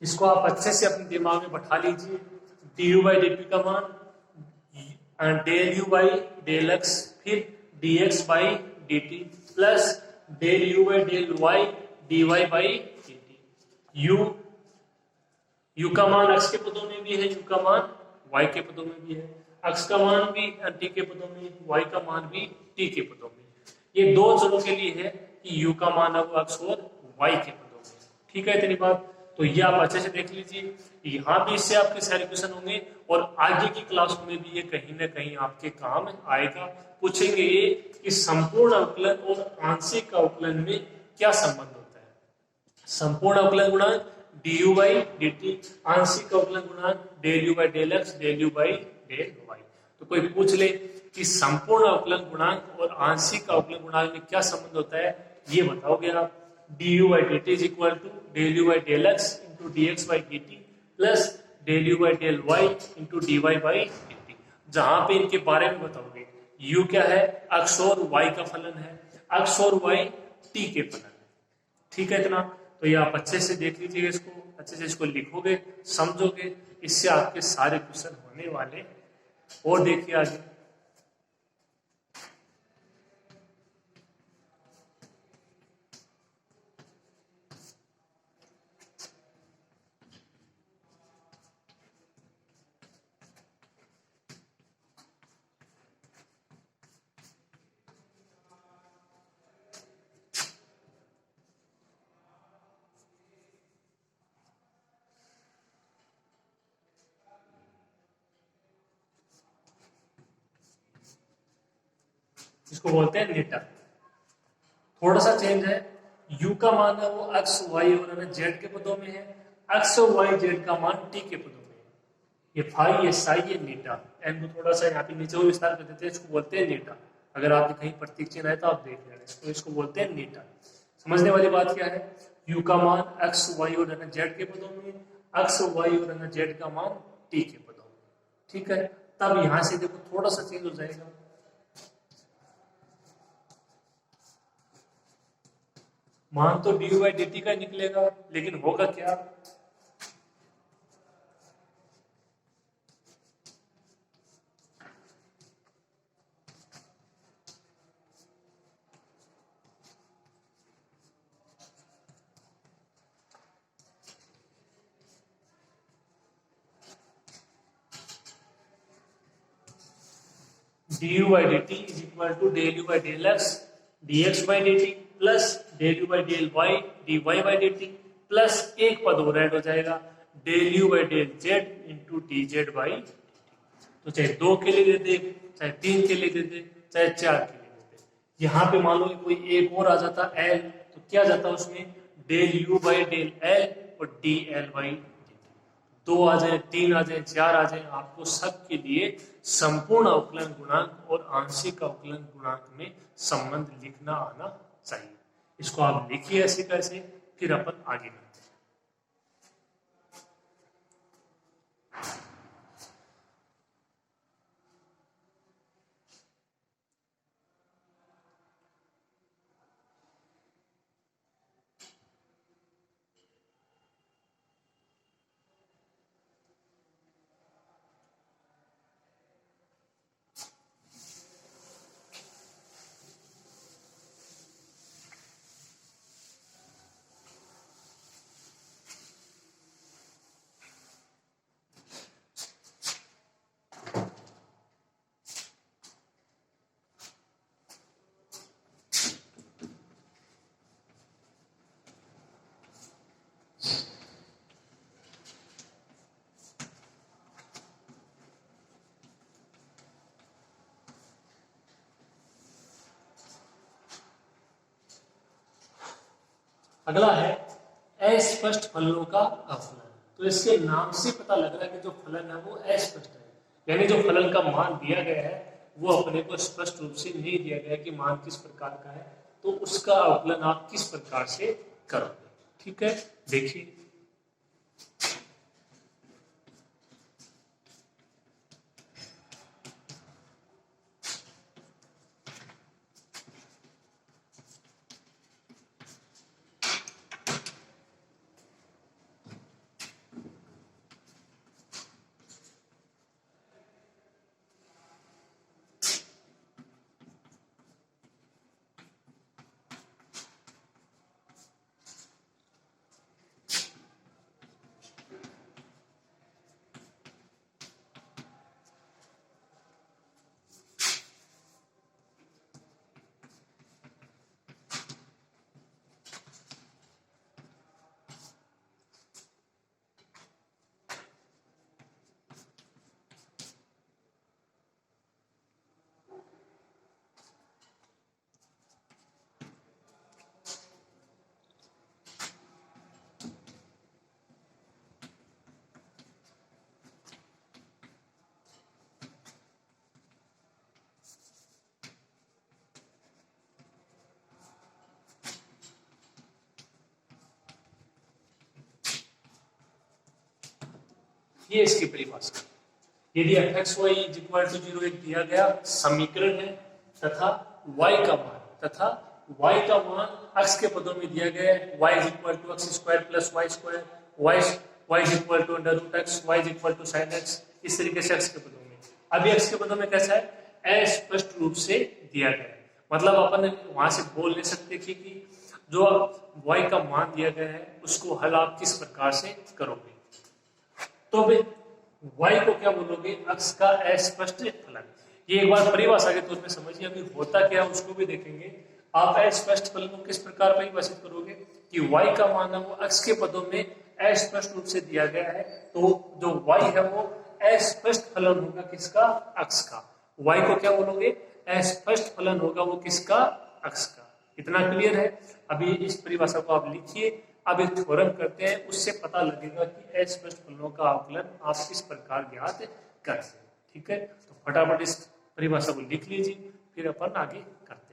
इसको आप अच्छे से अपने दिमाग में बैठा लीजिए। D you by D T का मान del you by del X, फिर D x by D T plus del you by del Y D Y by D T. U का मान एक्स के पदों में भी है, यू का मान वाई के पदों में भी है, एक्स का मान भी टी के पदों में, वाई का मान भी टी के पदों में। ये दो चरों के लिए है कि यू का मान अब एक्स और वाई के पदों में। ठीक है, इतनी बात। तो ये आप अच्छे से देख लीजिए, यहाँ भी इससे आपके सारे क्वेश्चन होंगे और आगे की क्लास में भी ये कहीं ना कहीं आपके काम आएगा। पूछेंगे ये कि संपूर्ण अवकलन और आंशिक अवकलन में क्या संबंध होता है। संपूर्ण अवकलन गुणांक d you by D t, आंशिक अवकलन गुणांक del you by del x del you by del y. तो कोई पूछ ले कि संपूर्ण अवकलन गुणांक और आंशिक अवकलन गुणांक में क्या संबंध होता है, ये बताओगे आप। D you by D t is equal to del you by del x into d x by D T plus del you by del Y into D Y by D t. जहां पे इनके बारे में बताओगे, you क्या है, x और Y का फलन है, एक्स और वाई टी के फलन है। ठीक है इतना। तो ये आप अच्छे से देख लीजिएगा, इसको अच्छे से इसको लिखोगे, समझोगे, इससे आपके सारे क्वेश्चन होने वाले। और देखिए आगे, इसको बोलते हैं नेटा। थोड़ा सा चेंज है, u का मान है वो x y और z के पदों में है, x y z का मान t के पदों में है। ये फाई, ये साई, ये नेटा। n को थोड़ा सा यहाँ पे नीचे विस्तार कर देते हैं, इसको बोलते हैं नेटा। अगर आपके कहीं प्रतीक चिन्ह है तो आप देख लेना, इसको बोलते हैं नेटा। समझने वाली बात क्या है, u का मान x y और z के पदों में, x y और z का मान t के पदों में। ठीक है, तब यहां से देखो थोड़ा सा चेंज हो जाएगा। मान तो डी बाई डी टी का निकलेगा, लेकिन होगा क्या, d you by D t is equal to del you by del x d x by D T plus del you by del Y D Y by D T plus एक पद और add हो जाएगा, del you by del z into d z by D t. तो चाहे 2 के लिए दे दे, चाहे 3 के लिए दे दे, चाहे 4 के लिए दे दे। यहाँ पे मान लो कोई एक और आ जाता एल, तो क्या जाता उसमें, del you by del l और डी एल बाई 2 आ जाए, 3 आ जाए, 4 आ जाए, आपको सबके लिए संपूर्ण अवकलन गुणांक और आंशिक अवकलन गुणांक में संबंध लिखना आना चाहिए। इसको आप लिखिए ऐसे कैसे, फिर अपन आगे बढ़ते हैं। अगला है अस्पष्ट फलनों का अवकलन। तो इसके नाम से पता लग रहा है कि जो फलन है वो अस्पष्ट है, यानी जो फलन का मान दिया गया है वो अपने को स्पष्ट रूप से नहीं दिया गया कि मान किस प्रकार का है, तो उसका अवकलन आप किस प्रकार से करोगे। ठीक है, देखिए ये इसकी परिभाषा। यदि fxy इज इक्वल टू 0 एक दिया गया समीकरण है तथा y का मान x के पदों में दिया गया है, y is equal to x square plus y square, y is equal to under root x, y is equal to sine x, इस तरीके से x के पदों में। अभी x के पदों में कैसा है, अस्पष्ट रूप से दिया गया है, मतलब अपन वहां से बोल नहीं सकते कि जो y का मान दिया गया है उसको हल आप किस प्रकार से करोगे। तो भाई y को क्या बोलोगे, x का अस्पष्ट फलन। ये एक बार परिभाषा के तौर पे समझिए, अभी होता क्या है उसको भी देखेंगे। आप अस्पष्ट फलन को किस प्रकार परिभाषित करोगे कि y का मान है वो x के पदों में अस्पष्ट रूप से दिया गया है, तो जो y है वो अस्पष्ट फलन होगा किसका, x का। y को क्या बोलोगे, अस्पष्ट फलन होगा वो किसका, x का। इतना क्लियर है। अभी इस परिभाषा को आप लिखिए, अब एक थ्योरम करते हैं, उससे पता लगेगा कि अस्पष्ट फलनों का आकलन आप किस प्रकार ज्ञात करते हैं। ठीक है, तो फटाफट इस परिभाषा को लिख लीजिए, फिर अपन आगे करते हैं।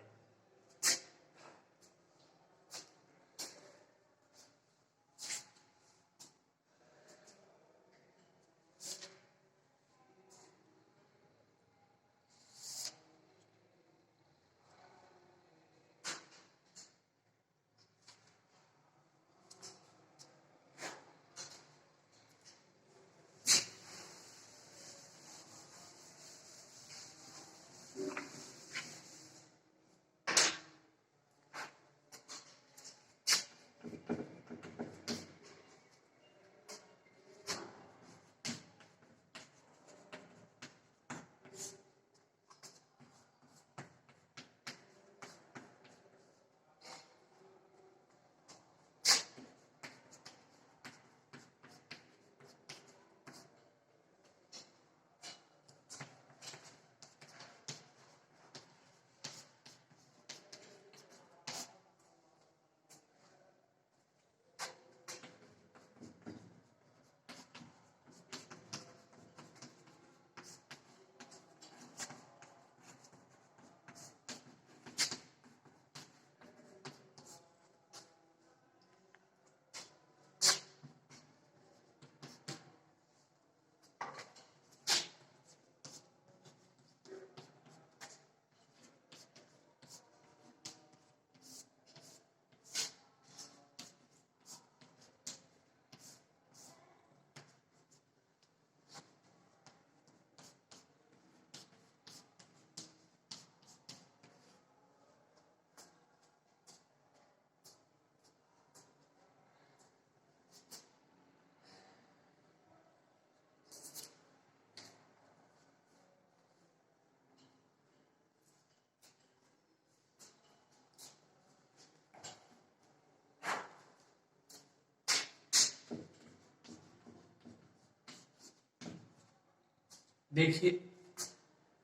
देखिए,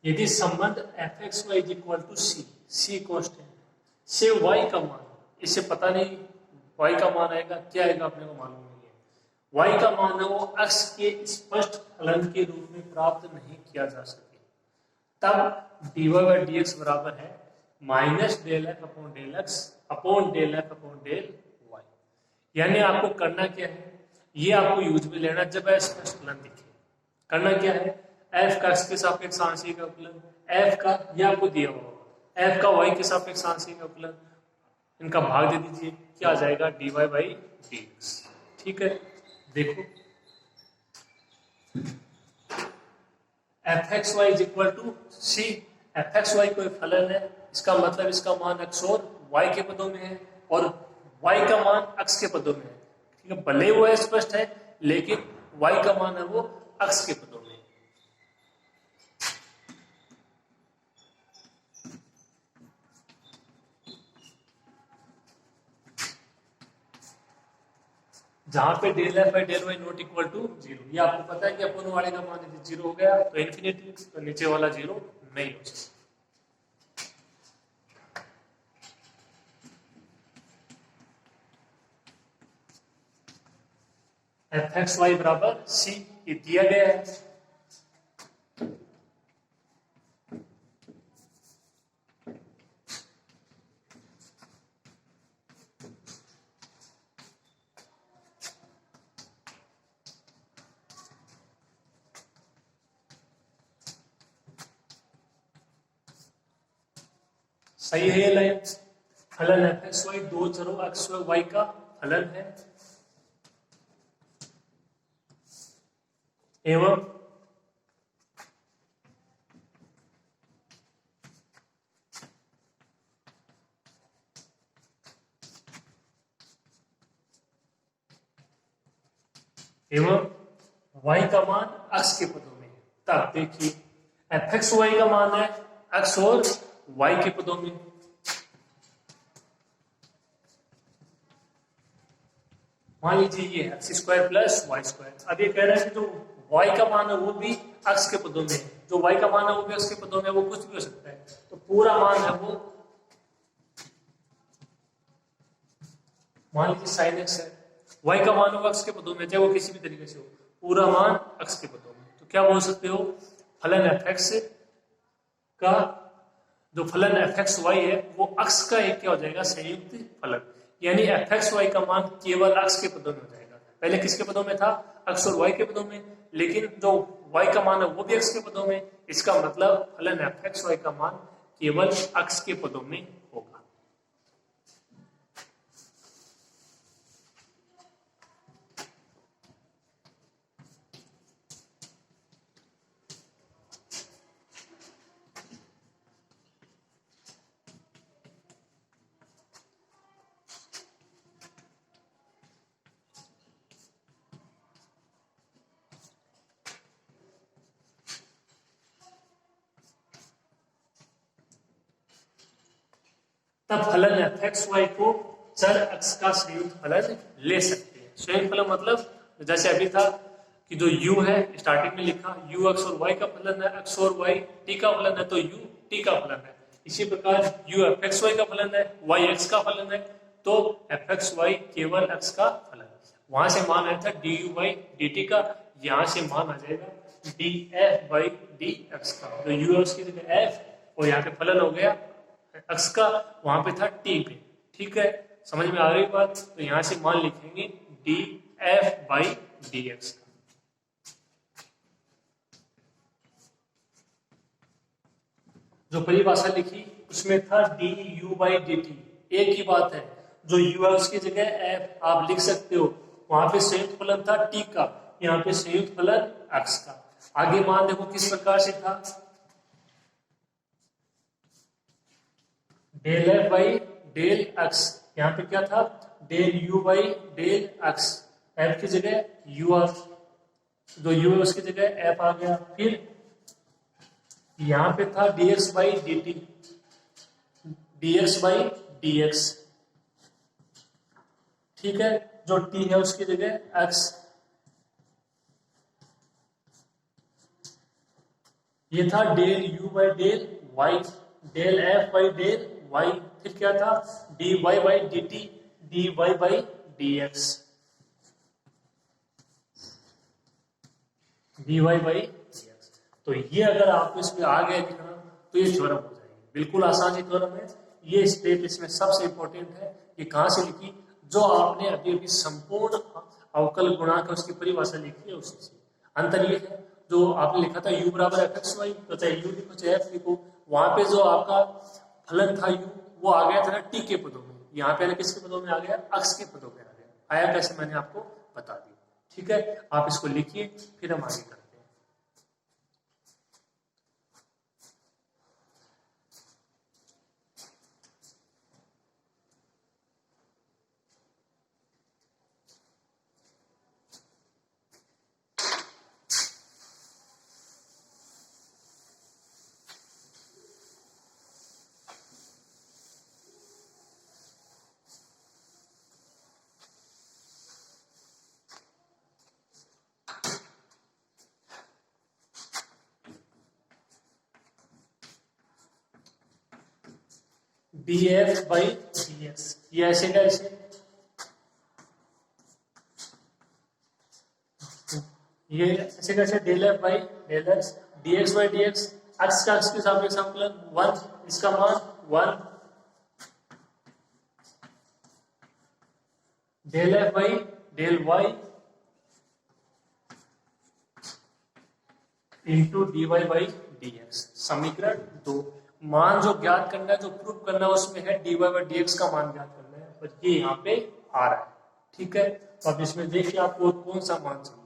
यदि संबंध f x y is equal to c constant से y का मान, इसे पता नहीं y का मान आएगा क्या आएगा अपने को मालूम नहीं है, y का मान है वो x के स्पष्ट फलन के रूप में प्राप्त नहीं किया जा सके, तब dy बाई डी एक्स बराबर है minus del f upon del x upon del f upon del y. यानी आपको करना क्या है, ये आपको यूज में लेना जब स्पष्ट फलन दिखे। करना क्या है, f का x के सापेक्ष आंशिक अवकलन, f का ये आपको दिया हुआ f का y के सापेक्ष आंशिक अवकलन, इनका भाग दे दीजिए, क्या आ जाएगा dy बाई डी एक्स। ठीक है, देखो F x y is equal to c, f x y कोई फलन है, इसका मतलब इसका मान x और y के पदों में है और y का मान x के पदों में है। ठीक है, भले वो स्पष्ट है लेकिन y का मान है वो x के पदों में। जहां पे del F by del Y not equal to zero, ये आपको पता है कि अपन वाले का मान यदि जीरो हो गया तो इन्फिनिटी, तो नीचे वाला जीरो नहीं हो सकता। एफ एक्स वाई बराबर सी, ये दिया गया है। सही है ये लाइन। फलन एफ एक्स वाई दो चरों एक्स और वाई का फलन है एवं y का मान x के पदों में है। तब देखिए एफ एक्स वाई का मान है x और y के पदों में। मान लीजिए ये x square plus y square. अब ये कह रहा है कि जो y का मान है वो भी x के पदों में है, जो y का मान है वो भी x के पदों में, वो कुछ भी हो सकता है। तो पूरा मान है वो मान लीजिए साइन एक्स है, y का मान होगा x के पदों में, चाहे वो किसी भी तरीके से हो, पूरा मान x के पदों में। तो क्या बोल सकते हो, फलन एफ एक्स का जो फलन एफ एक्स वाई है वो x का एक क्या हो जाएगा, संयुक्त फलन। यानी एफ एक्स वाई का मान केवल x के पदों में हो जाएगा। पहले किसके पदों में था, x और y के पदों में, लेकिन जो y का मान है वो भी x के पदों में। इसका मतलब फलन एफ एक्स वाई का मान केवल x के पदों में होगा। तब फलन एफ एक्स वाई को चर x का संयुक्त फलन ले सकते हैं। संयुक्त फलन मतलब जैसे अभी था कि जो u है स्टार्टिंग में लिखा u x और y का फलन है, x और y t का फलन है, तो u t का फलन है। इसी प्रकार u एफ एक्स वाई का फलन है, y x का फलन है, तो एफ एक्स वाई केवल x का फलन है। वहां से मान आया था du बाई dt का, यहां से मान आ जाएगा df बाई dx का। तो u x की जगह f और यहाँ पे फलन हो गया x का, वहां पे था t पे। ठीक है, समझ में आ रही बात। तो यहां से मान लिखेंगे df बाई dx का। जो परिभाषा लिखी उसमें था du बाई dt, एक ही बात है। जो u है उसकी जगह f आप लिख सकते हो। वहां पे संयुक्त फलन था t का, यहाँ पे संयुक्त फलन x का। आगे मान देखो किस प्रकार से था, del F by del x, यहाँ पे क्या था del you by del x, f की जगह यू आ, जो यू है उसकी जगह एफ आ गया। फिर यहाँ पे था dx by dt, dx by dx। ठीक है, जो t है उसकी जगह x। ये था del u by del y, del f by del y। फिर क्या था dy by dt, dy by dx, dy by dx। तो ये अगर आपको इसमें आ गया लिखना तो ये थ्योरम हो जाएगी। बिल्कुल आसान ही थ्योरम है। ये स्टेप इसमें सबसे इंपॉर्टेंट है। ये कहां से लिखी, जो आपने अभी अभी संपूर्ण अवकल गुणांक उसकी परिभाषा लिखी है उसी से। अंतर ये है, जो आपने लिखा था u बराबर एफ एक्स वाई, तो चाहे u लिखो चाहे f लिखो, वहां पे जो आपका फलन था u वो आ गया था ना t के पदों में, यहाँ पे किसके पदों में आ गया, x के पदों में आ गया। आया कैसे मैंने आपको बता दिया। ठीक है, आप इसको लिखिए फिर हम आगे करते हैं। df बाई dx, ये ऐसे कैसे, ये ऐसे कैसे del F by del x, dx by dx, x का एक्स के सापेक्ष संकलन 1, इसका मान 1, del F by del Y into dy by dx, समीकरण 2। मान जो ज्ञात करना है, जो प्रूव करना है, उसमें है dy बाई dx का मान ज्ञात करना है, पर ये यहाँ पे आ रहा है। ठीक है, तो अब इसमें देखिए आपको कौन सा मान चाहिए।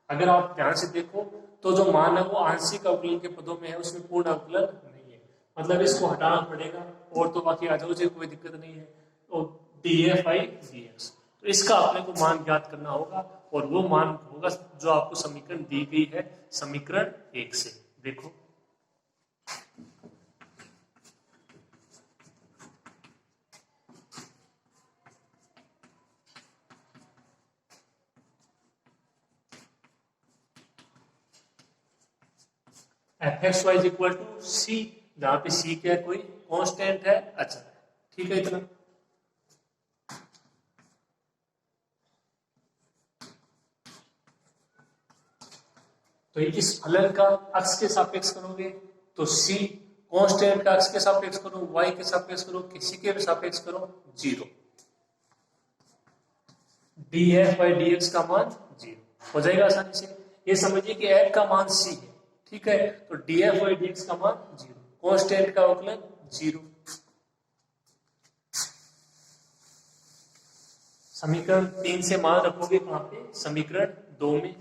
अगर आप ध्यान से देखो तो जो मान है वो आंशिक अवकलन के पदों में है, उसमें पूर्ण अवकलन नहीं है, मतलब इसको हटाना पड़ेगा, और तो बाकी आ जाओ, कोई दिक्कत नहीं है। तो df बाई dx, तो इसका अपने को मान ज्ञात करना होगा, और वो मान होगा जो आपको समीकरण दी गई है, समीकरण 1 से। देखो F x Y equal to C, जहां पे सी क्या है, कोई कांस्टेंट है। अच्छा, ठीक है, इतना। तो इस फलन का अक्ष के सापेक्ष करोगे तो सी, कांस्टेंट का अक्ष के सापेक्ष करो, वाई के सापेक्ष करो, किसी के भी सापेक्ष करो, 0। df बाई dx का मान 0 हो जाएगा आसानी से। ये समझिए कि f का मान c है, ठीक है, तो df बाई dx का मान 0, कांस्टेंट का अवकलन 0। समीकरण 3 से मान रखोगे कहां पे, समीकरण 2 में।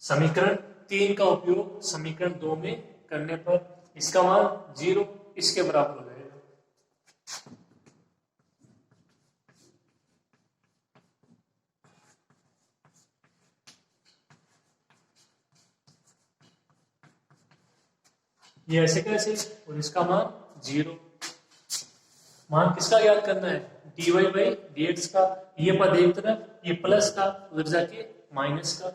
समीकरण 3 का उपयोग समीकरण 2 में करने पर इसका मान 0 इसके बराबर हो जाएगा। ये ऐसे कैसे, और इसका मान 0। मान किसका ज्ञात करना है, dy बाई dx का। ये पद एक तरफ, ये प्लस का, उधर जाके माइनस का।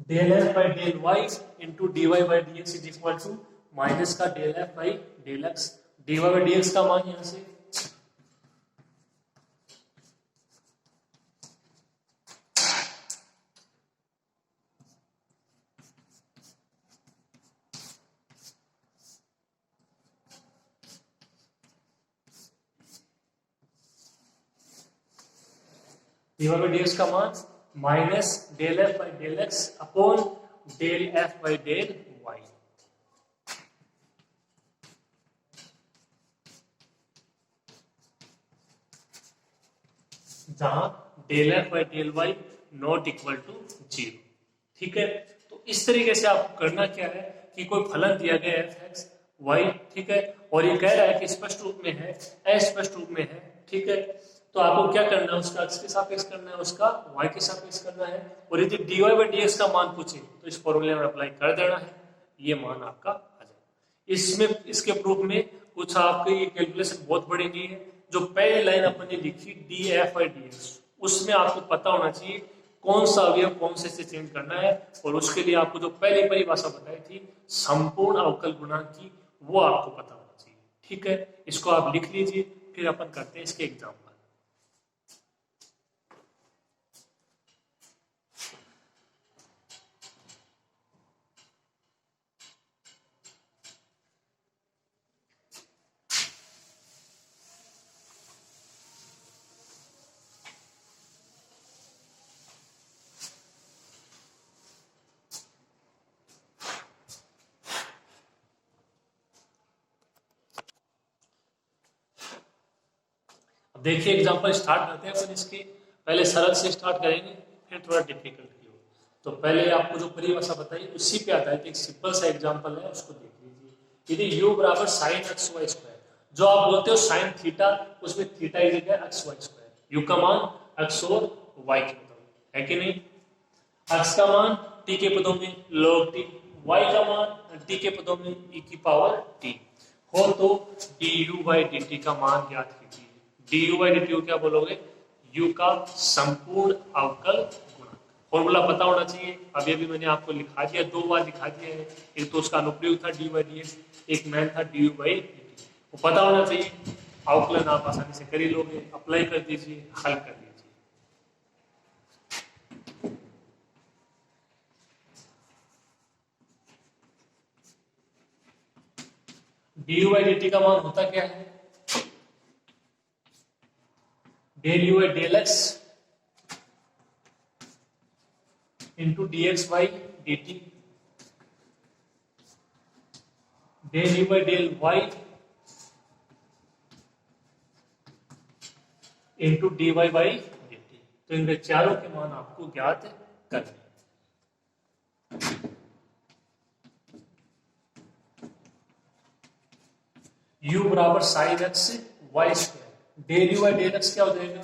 Del F by del Y into D Y by D X is equal to minus का del F by del x. D Y by D X का मान यहां से D Y by D X का मान minus del F by del x upon del F by del Y. जहां del F by del Y not equal to 0। ठीक है, तो इस तरीके से आपको करना क्या है कि कोई फलन दिया गया एफ एक्स वाई, ठीक है, और ये कह रहा है कि स्पष्ट रूप में है, अस्पष्ट रूप में है, ठीक है, तो आपको क्या करना है, उसका एक्स के सापेक्ष करना है, उसका वाई के सापेक्ष करना है, और यदि dy बाई dx का मान पूछे तो इस फॉर्मूले में अप्लाई कर देना है, ये मान आपका आ जाएगा। इसमें इसके प्रूफ में कुछ आपके ये कैलकुलेशन बहुत बड़ी नहीं है। जो पहली लाइन अपन ने लिखी df बाई dx, उसमें आपको पता होना चाहिए कौन सा अवयव कौन से चेंज करना है, और उसके लिए आपको जो पहली परिभाषा बताई थी संपूर्ण अवकल गुणांक की, वो आपको पता होना चाहिए। ठीक है, इसको आप लिख लीजिए, फिर अपन करते हैं इसके एग्जाम्पल। देखिए एग्जांपल स्टार्ट करते हैं अपन इसके। पहले सरल से स्टार्ट करेंगे, फिर थोड़ा डिफिकल्ट की हो। तो पहले आपको जो परिभाषा बताई उसी पे आता है, कि एक सिंपल सा एग्जांपल है, उसको देख लीजिए। यदि u बराबर साइन एक्स वाई स्क्वायर, जो आप बोलते हो साइन थीटा, उसमें थीटा की जगह एक्स वाई स्क्वायर, u का मान एक्स और वाई के पदों में है कि नहीं। एक्स का मान t के पदों में log t, y का मान t के पदों में e की पावर t हो, तो du बाई dt का मान ज्ञात कीजिए। du बाई dt क्या बोलोगे, u का संपूर्ण अवकल गुणांक। फॉर्मूला पता होना चाहिए, अभी अभी मैंने आपको लिखा दिया, 2 बार दिखा दिया है। एक तो उसका अनुप्रयोग था dy बाई dx, एक मैन था du बाई dt, वो पता होना चाहिए। अवकलन आप आसानी से कर ही लोगे, अप्लाई कर दीजिए, हल कर दीजिए। D you by D T का मान होता क्या है? Del you by del x into d x by D t, del you by del Y into D Y by D t. तो इनके चारों के मान आपको ज्ञात करने। u बराबर sine x y square, del you by del x क्या हो जाएगा?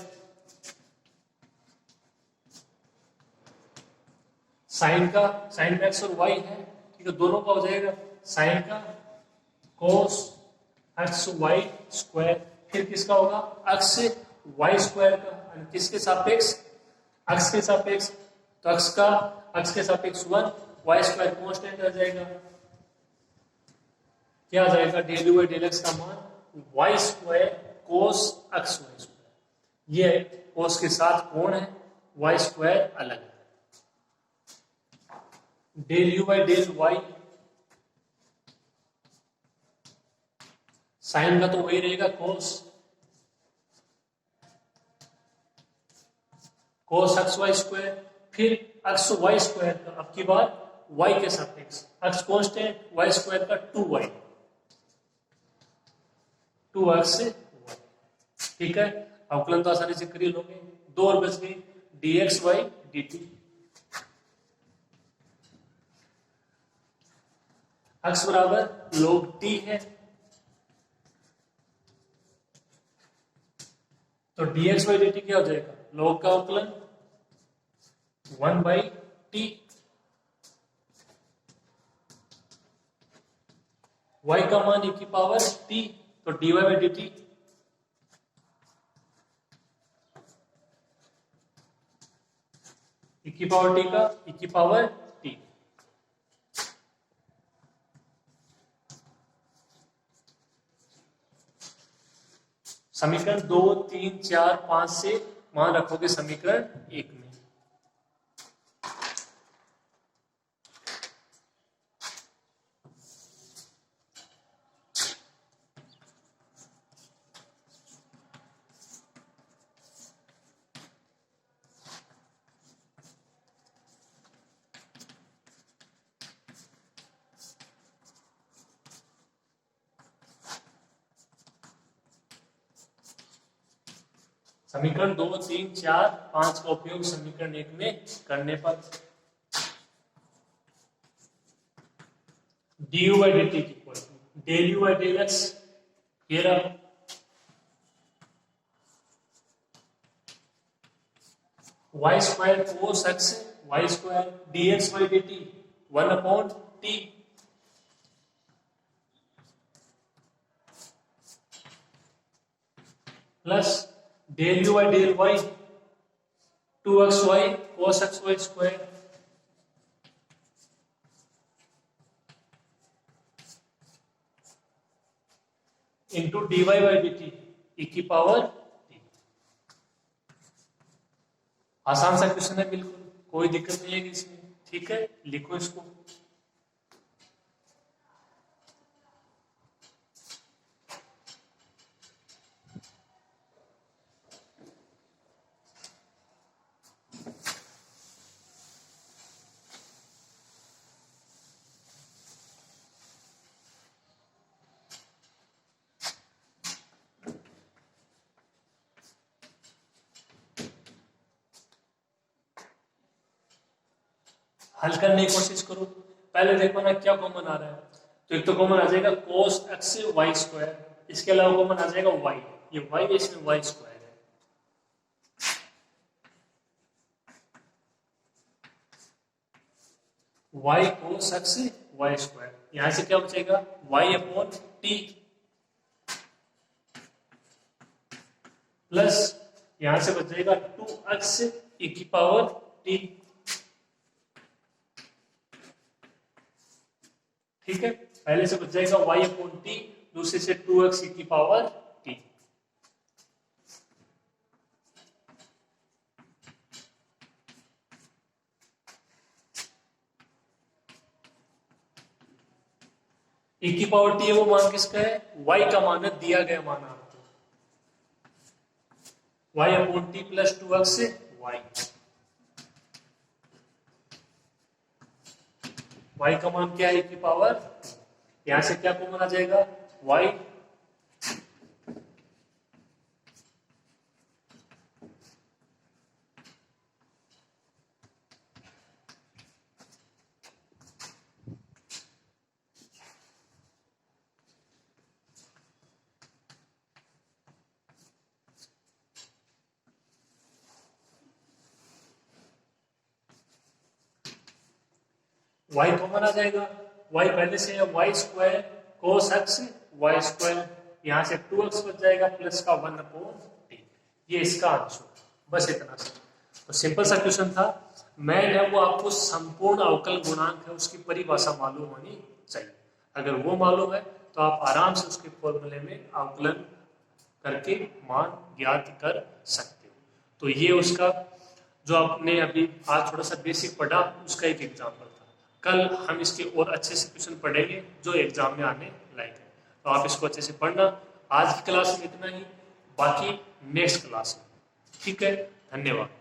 साइन का, साइन में एक्स और वाई है, ठीक है, दोनों का हो जाएगा साइन का कोस एक्स वाई स्क्वायर, फिर किसका होगा? एक्स वाई स्क्वायर का, किसके सापेक्ष? एक्स के सापेक्ष, तो एक्स के सापेक्ष 1, वाई स्क्वायर कांस्टेंट आ जाएगा, क्या आ जाएगा? Del you by del x का मान y square cos x y square, ये कोस के साथ कोण है, वाई स्क्वायर अलग है, del you by del y, sine का तो वही रहेगा कोस एक्स वाई स्क्वायर, फिर एक्स वाई स्क्वायर का अब की बार वाई के सापेक्ष, एक्स कांस्टेंट, वाई स्क्वायर का 2y, 2x वाई, ठीक है। अवकलन तो आसानी से कर ही लोगे, 2 और बच गई dx बाई dt, x बराबर log t है, तो dx बाई dt क्या हो जाएगा? log का अवकलन 1 बाई टी, y का मान e की पावर t, तो dy बाई dt e की पावर t का e की पावर t। समीकरण 2, 3, 4, 5 से मान रखोगे समीकरण 1 में। समीकरण 2, 3, 4, 5 का उपयोग समीकरण 1 में करने पर du by dt equal to del you by del x, ये रहा, y square cos x y square dx by dt 1 upon t, plus del you by del y 2xy cos xy स्क्वायर into D Y by D t e की power T. आसान सा question है, बिल्कुल कोई दिक्कत नहीं है इसमें, ठीक है, लिखो इसको। हल करने की कोशिश करो, पहले देखो ना क्या कॉमन आ रहा है, तो एक तो कॉमन आ जाएगा cos x वाई स्क्वायर, इसके अलावा कॉमन आ जाएगा y, ये y है, इसमें वाई स्क्वायर है, y cos x y square, यहां से क्या बचेगा y अपॉन टी, प्लस यहां से बचेगा 2x e की पावर t, ठीक है, पहले से बच जाएगा y अपॉन टी, दूसरे से 2x e की पावर t। e की पावर t है वो मान किसका है, y का मान है, दिया गया मान आपको y upon T plus 2x y, y का मान क्या है e की पावर, यहां से क्या कॉमन आ जाएगा y, y कॉमन आ जाएगा, y पहले से है y स्क्वायर कोस x y स्क्वायर, यहां से 2x बच जाएगा प्लस का 1 अपॉन टी, ये इसका आंसर, बस इतना सा। तो सिंपल सा क्वेश्चन था। मैंने वो आपको संपूर्ण अवकल गुणांक है उसकी परिभाषा मालूम होनी चाहिए, अगर वो मालूम है तो आप आराम से उसके फॉर्मूले में अवकलन करके मान ज्ञात कर सकते हो। तो ये उसका जो आपने अभी आज थोड़ा सा बेसिक पढ़ा उसका एक एग्जाम्पल था। कल हम इसके और अच्छे से क्वेश्चन पढ़ेंगे जो एग्जाम में आने लायक है, तो आप इसको अच्छे से पढ़ना। आज की क्लास में इतना ही, बाकी नेक्स्ट क्लास में। ठीक है, धन्यवाद।